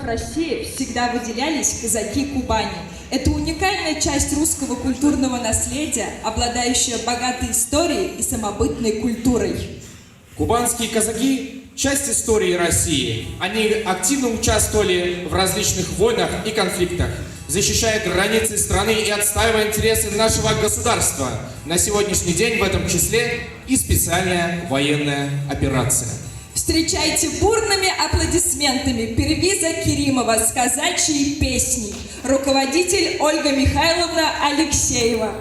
фронтов России всегда выделялись казаки Кубани. Это уникальная часть русского культурного наследия, обладающая богатой историей и самобытной культурой. Кубанские казаки – часть истории России. Они активно участвовали в различных войнах и конфликтах, защищая границы страны и отстаивая интересы нашего государства. На сегодняшний день в этом числе и специальная военная операция. Встречайте бурными аплодисментами Первиза Керимова с казачьей песней. Руководитель Ольга Михайловна Алексеева.